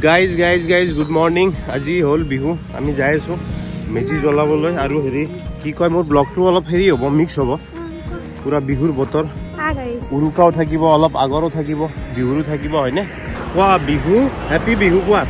Guys good morning. আজি হ'ল বিহু, আমি যাই আছোঁ মেজি জ্বলাবলৈ। আৰু হেৰি কি কয়, মোৰ ব্লগটো অলপ হেৰি হ'ব, মিক্স হ'ব, পুৰা বিহুৰ বতৰ। উৰুকাও থাকিব, অলপ আগৰো থাকিব, বিহুৰো থাকিব, হয়নে? কোৱা বিহু, হেপী বিহু কোৱা।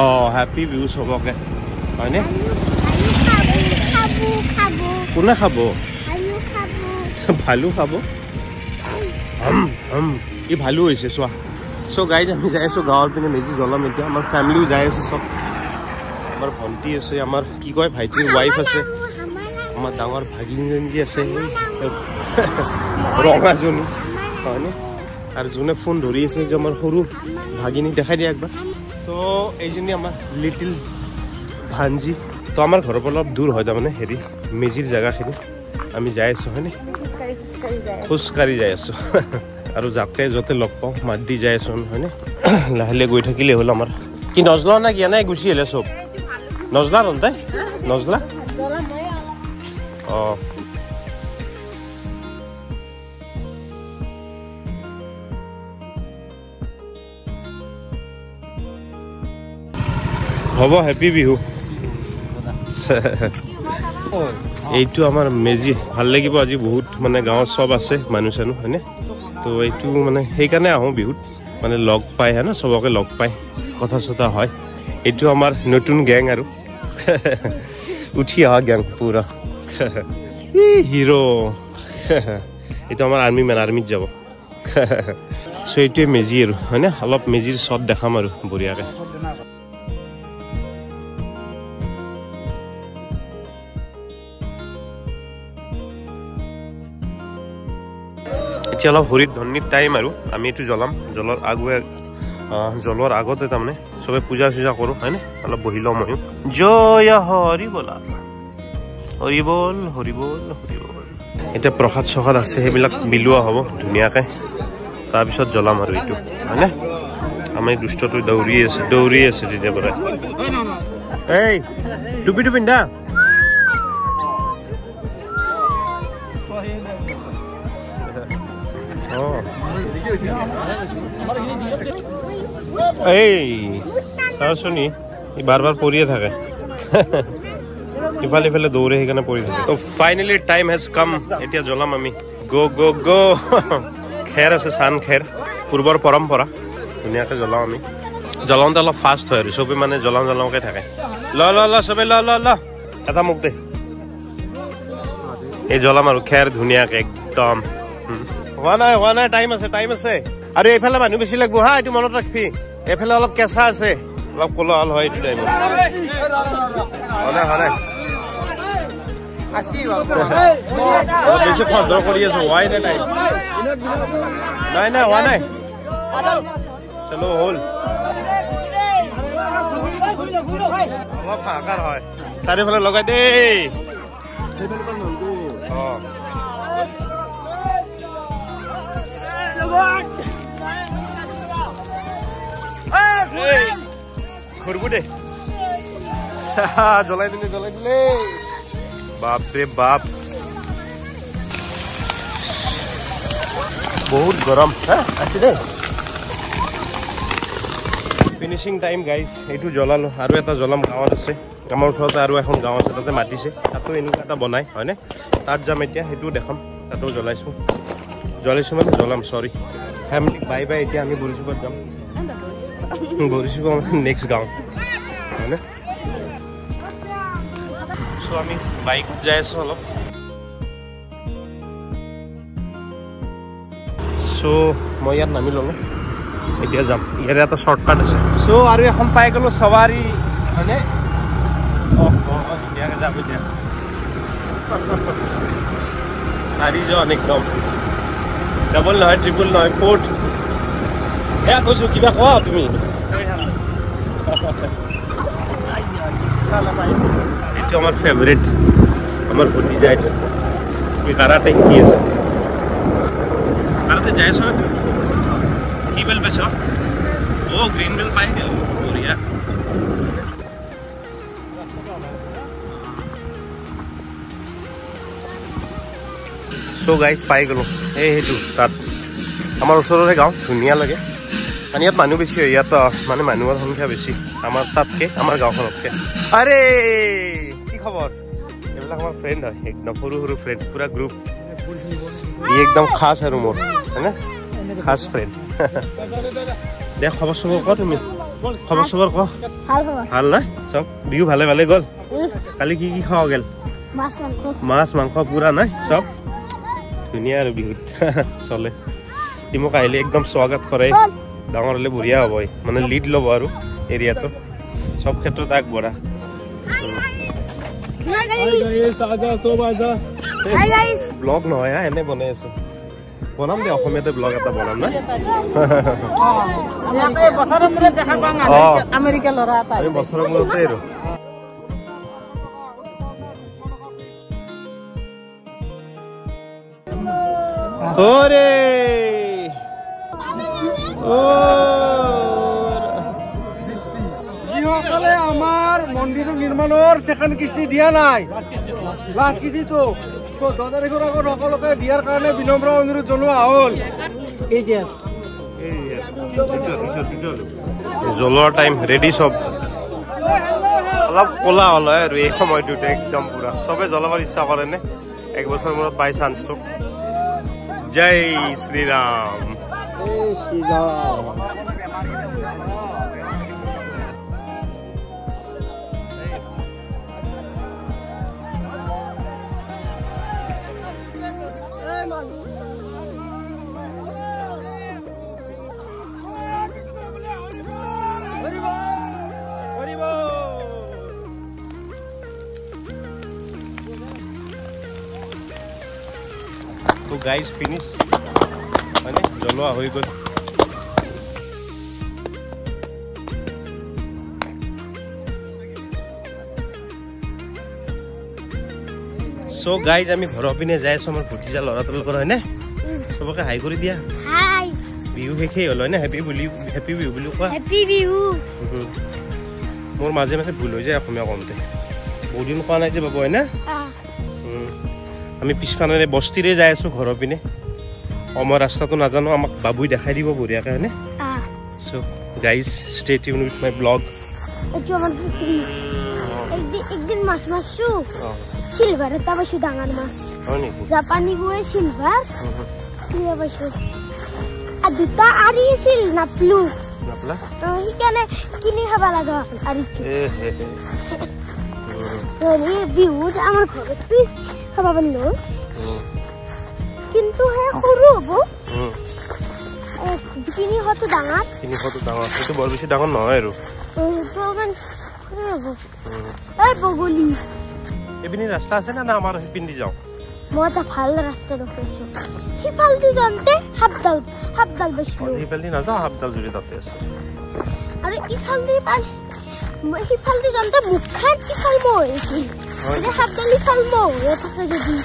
অঁ হেপী বিহু চবকে, হয়নে? কোনে খাব? ভালু খাব। ই ভালু হৈছে চোৱা। চ' গাইজ আমি যাই আছোঁ গাঁৱৰ পিনে মেজি জ্বলাম এতিয়া। আমাৰ ফেমিলিও যাই আছে চব। আমাৰ ভণ্টি আছে, আমাৰ কি কয় ভাইটিৰ ৱাইফ আছে, আমাৰ ডাঙৰ ভাগিনী আছে ৰঙাজনী, হয়নে? আৰু যোনে ফোন ধৰি আছে যে আমাৰ সৰু ভাগিনী, দেখাই দিয়া একবাৰ। তো এইজনী আমাৰ লিটিল ভাঞ্জি। তো আমাৰ ঘৰৰ পৰা অলপ দূৰ হয় তাৰমানে হেৰি মেজিৰ জেগাখিনি। আমি যাই আছোঁ, হয়নে? খোজকাঢ়ি যাই আছোঁ আৰু যাতে য'তে লগ পাওঁ মাত দি যাই আছোঁ, হয়নে? লাহে লাহে গৈ থাকিলে হ'ল আমাৰ। কি নজলা না কি নাই গুচি আহিলে চব? নজলা ৰন্ধাই নজলা। অঁ হ'ব, হেপী বিহু। এইটো আমাৰ মেজি ভাল লাগিব আজি বহুত, মানে গাঁৱত চব আছে মানুহ চানুহ, হয়নে? তো এইটো মানে সেইকাৰণে আহোঁ বিহুত, মানে লগ পাই হয় না, চবকে লগ পাই কথা চথা হয়। এইটো আমাৰ নতুন গেং আৰু উঠি অহা গেং পুৰা হিৰো। এইটো আমাৰ আৰ্মি মেন, আৰ্মিত যাব। চ' এইটোৱে মেজি আৰু, হয়নে? অলপ মেজিৰ শ্বট দেখাম আৰু বঢ়িয়াকৈ। এতিয়া অলপ হৰিত ধন্যিত টাইম আৰু আমি এইটো জ্বলাম। জ্বলোৱাৰ আগতে তাৰমানে চবে পূজা চূজা কৰোঁ, হয়নে? অলপ বহি লওঁ ময়ো। জয় হৰি বলা, হৰি বল হৰি বল হৰি বল। এতিয়া প্ৰসাদ চসাদ আছে, সেইবিলাক বিলোৱা হ'ব ধুনীয়াকৈ, তাৰপিছত জ্বলাম আৰু এইটো, হয়নে? আমাৰ দুষ্টটো দৌৰি আছে তেতিয়াৰ পৰাই। এই টুপিটো পিন্ধা। এই চাওচোন, ই বাৰ বাৰ পৰিয়ে থাকে ইফালে ইফালে দৌৰে, সেইকাৰণে পৰি থাকে। তো ফাইনেলি টাইম হেজ কাম, এতিয়া জ্বলাম আমি। গ' খেৰ আছে, চান খেৰ, পূৰ্বৰ পৰম্পৰা, ধুনীয়াকৈ জ্বলাওঁ আমি। জ্বলাওঁতে অলপ ফাষ্ট হয় আৰু চবে মানে জ্বলাওঁকৈ থাকে। ল চবে ল এটা মোক দে। এই জ্বলাম আৰু খেৰ ধুনীয়াকৈ একদম। হোৱা নাই, টাইম আছে। আৰু এইফালে মানুহ বেছি লাগব হা, এইটো মনত ৰাখবি। এইফালে অলপ কেঁচা আছে, অলপ কোলাহল হয় এইটো টাইমত। হোৱা নাই বেছি খদ্ৰ কৰি আছো, হোৱাই নাই টাইম। নাই হোৱা নাই। চলো হ'ল, অলপ হাহাকাৰ হয়। চাৰিওফালে লগাই দেই। ঘুৰবো দে, জ্বলাই দিলে। বাপৰে বাপ, বহুত গৰম। আছে দে, ফিনিচিং টাইম গাইজ। এইটো জ্বলালো, আৰু এটা জ্বলাম গাঁৱত আছে। আমাৰ ওচৰতে আৰু এখন গাঁও আছে, তাতে মাতিছে, তাতো এনেকুৱা এটা বনাই, হয়নে? তাত যাম এতিয়া, সেইটোও দেখাম। তাতো জ্বলাইছোঁ মানে জ্বলাম, চৰি। ফেমিলিক বাই বাই। এতিয়া আমি বৰিচুকত যাম। বৰিচুক নেক্সট গাঁও, হয়নে? চ' আমি বাইকত যাই আছোঁ অলপ। চ' মই ইয়াত নামি ল'লোঁ, এতিয়া যাম। ইয়াৰে এটা শ্বৰ্টকাট আছে। চ' আৰু এখন পাই গ'লোঁ, সৱাৰী, হয়নে? ধুনীয়াকৈ যাম এতিয়া। 4জন একদম, ডাবল নহয়, ট্ৰিপল নহয়, 4th। এয়া কৈছোঁ, কিবা কোৱা তুমি। এইটো আমাৰ ফেভৰেট, আমাৰ ভতিজা। এইটো কাৰাতে শিকি আছে। কাৰাতে যাই আছ না তুমি? কি বেল পাইছ? গ্ৰীণ বেল পাই গেল, বঢ়িয়া। চ' গাইজ পাই গ'লোঁ, সেইটো তাত আমাৰ ওচৰৰে গাঁও, ধুনীয়া লাগে। মানে ইয়াত মানুহ বেছি হয় ইয়াত মানে মানুহৰ সংখ্যা বেছি আমাৰ তাতকে আমাৰ গাঁওখনতকে আৰে কি খবৰ এইবিলাক আমাৰ ফ্ৰেণ্ড হয় একদম সৰু সৰু ফ্ৰেণ্ড পুৰা গ্ৰুপ ই একদম খাস আৰু মোৰ হয়নে খাস ফ্ৰেণ্ড দে খবৰ চবৰ ক তুমি খবৰ চবৰ ক ভাল না চব বিহু ভালে ভালে গ'ল কালি কি কি খাওয়া গেল মাছ মাংস পুৰা নাই চব ধুনীয়া আৰু বিহুত চলে মোক আহিলে একদম স্বাগত কৰে ডাঙৰ হলে বঢ়িয়া হ'ব মানে লিড ল'ব আৰু এৰিয়াটো সব ক্ষেত্ৰত আগবঢ়া ব্লগ নহয় এনে বনাই আছো বনাম দে অসমীয়াতে ব্লগ এটা বনাম না আমেৰিকা ল'ৰা এটা বছৰৰ মূৰতে আৰু ওৰে যিসকলে আমাৰ মন্দিৰ নিৰ্মাণৰ সেখান কিস্তি দিয়া নাই লাষ্ট কিস্তিটো 10 তাৰিখৰ আগত সকলোকে দিয়াৰ কাৰণে বিনম্ৰ অনুৰোধ জনোৱা হ'ল এই যে জ্বলোৱাৰ টাইম ৰেডি সব অলপ কলা হ'ল আৰু এই সময়টোতে একদম পুৰা সবে জ্বলাবৰ ইচ্ছা কৰে নে এক বছৰ মূৰত পাই চান্সটো জয় শ্ৰীৰাম तो गाइस फिनिश মানে জ্বলোৱা হৈ গ'ল সো গাইজ আমি ঘৰৰ পিনে যাই আছো আমাৰ ভতিজা ল'ৰাটোৰ লগত হয়নে সবকে হাই কৰি দিয়া হাই বিহু শেষেই হ'ল হয়নে হেপী বিহু বুলি কোৱা হেপী বিহু মোৰ মাজে মাজে ভুল হৈ যায় অসমীয়া কওঁতে বহুত দিন কোৱা নাই যে বাবু হয়নে আমি পিছফালে বস্তিৰে যাই আছো ঘৰৰ পিনে মই ৰাস্তাটো নাজানো আমাক বাবুই দেখাই দিব বঢ়িয়াকে হয়নে so guys stay tune with my blog এইটো আমাৰ একদিন মাছ মাছছো সিলভাৰ এটা পাইছো ডাঙৰ মাছ হয় নেকি জাপানী গুৱে সিলভাৰ কিয় পাইছো আৰু দুটা আৰি আছিল নাপলো নাপলা সেইকাৰণে কিনি খাব লগা আৰু বিহুত আমাৰ ঘৰত খাব পাৰিলো কিন্তু হে সৰু হ'ব 300টো ডাঙৰ সেইটো বৰ বেছি ডাঙৰ নহয় আৰু সেইটো অকমান সৰু হ'ব এই বগলী এপিনি ৰাস্তা আছে না আমাৰ সিপিনি যাওঁ মই এটা ভাল ৰাস্তা দেখাইছো সিফালদি যাওঁতে হাপডাল পাইছিলো সিফালদি নাযাওঁ হাপডাল জুৰি তাতে আছে আৰু সিফালদি যাওঁতে মুখখান ইফাল মই হৈছিল হাপডাল ইফাল মই হৈ থাকে যদি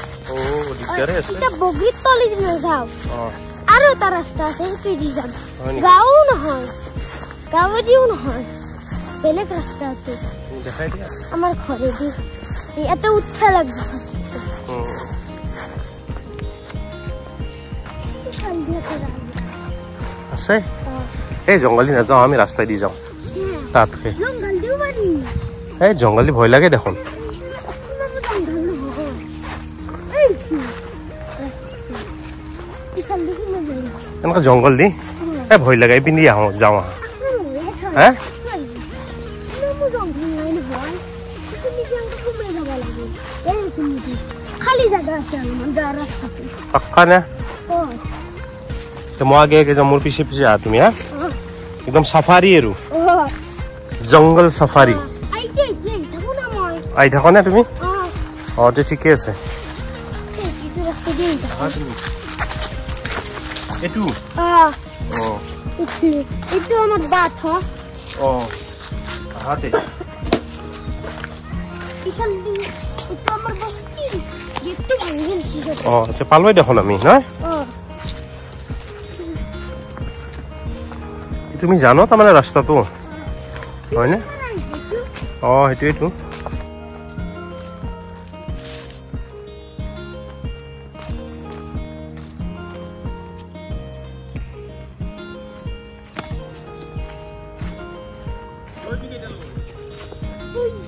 এতিয়া বগীত তলি দিলে যাওঁ আৰু এটা ৰাস্তা আছে সেইটো দি যাম গাঁও নহয় গাঁৱেদিও নহয় বেলেগ ৰাস্তা আছে আমাৰ ঘৰেদি ইয়াতে উঠা লাগব আছে এই জংগলী নাযাওঁ আমি ৰাস্তাই দি যাওঁ তাতকে এই জংগলী ভয় লাগে দেখোন এনেকুৱা জংগল দি এই ভয় লাগে পিন্ধি আহোঁ যাওঁ হে पक्का ना तो मैं आगे जाऊँ मोर पीछे पीछे आ तुम यहाँ एकदम सफारी है रू जंगल सफारी आई थको ना तुम्हें और तो ठीक है से एटू itu আমার বাত হ ও হাতে ইখান itu আমার বস্তি গেটটো ভাঙি গেলছি ও আচ্ছা পালবাই দেখোন আমি না তুমি জানো তাৰ মানে ৰাস্তাটো হয় না ও হেতুইটো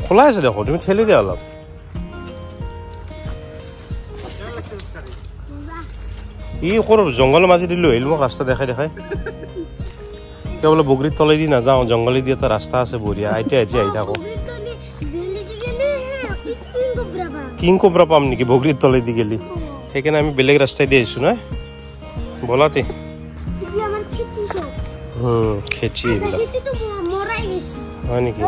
খোলা আছে দেখো তুমি ঠেলি দিয়া অলপ ই সৰু জংঘলৰ মাজেদি লৈ আহিলো মোক ৰাস্তা দেখাই দেখাই কিয় বোলে বগৰীৰ তলেদি নাযাওঁ জংঘলেদি এটা ৰাস্তা আছে বঢ়িয়া এতিয়া এতিয়া আহি থাকো কিং কোবৰা পাম নেকি বগৰীৰ তলেদি গেলি সেইকাৰণে আমি বেলেগ ৰাস্তাই দি আহিছো নহয় বলাতে খেতি এইবিলাক হয় নেকি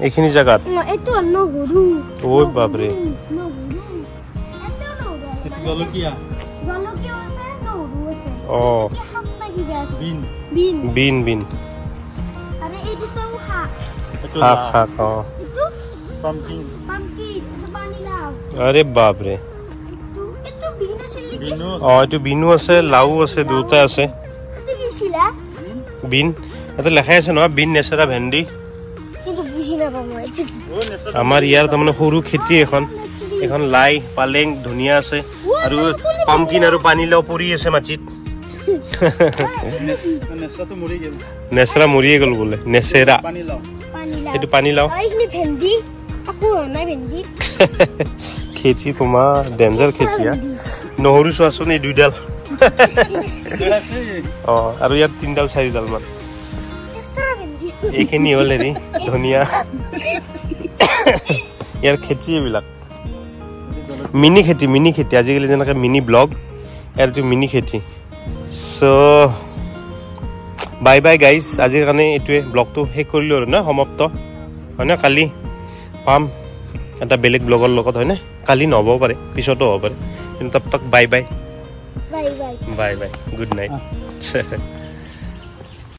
এইখিনি জাগাত ঐ বাপৰে বিন বিন শাক শাক আরে বাপরে এইটো বিনু আছে লাউ আছে দুটা আছে বিন এটা লেখাই আছে নহয় বিন নেচেৰা ভেন্দি আমাৰ ইয়াৰ তাৰমানে সৰু খেতি এখন লাই পালেং ধুনীয়া আছে আৰু পামকিন আৰু পানীলাও পৰি আছে মাটিত নেচেৰা মৰিয়ে গ'ল বোলে নেচেৰা এইটো পানীলাও খেতি তোমাৰ ডেঞ্জাৰ খেতি নহৰু চোৱাচোন এই দুইডাল আৰু ইয়াত 3ডাল 4ডাল মান এইখিনি হ'ল হেৰি ধুনীয়া ইয়াৰ খেতি এইবিলাক মিনি খেতি আজিকালি যেনেকৈ মিনি ব্লগ ইয়াৰটো মিনি খেতি চ' বাই বাই গাইজ আজিৰ কাৰণে এইটোৱে ব্লগটো শেষ কৰিলোঁ আৰু না সমাপ্ত হয়নে কালি পাম এটা বেলেগ ব্লগৰ লগত হয়নে কালি নহ'ব পাৰে পিছতো হ'ব পাৰে কিন্তু তব তক bye bye bye bye good night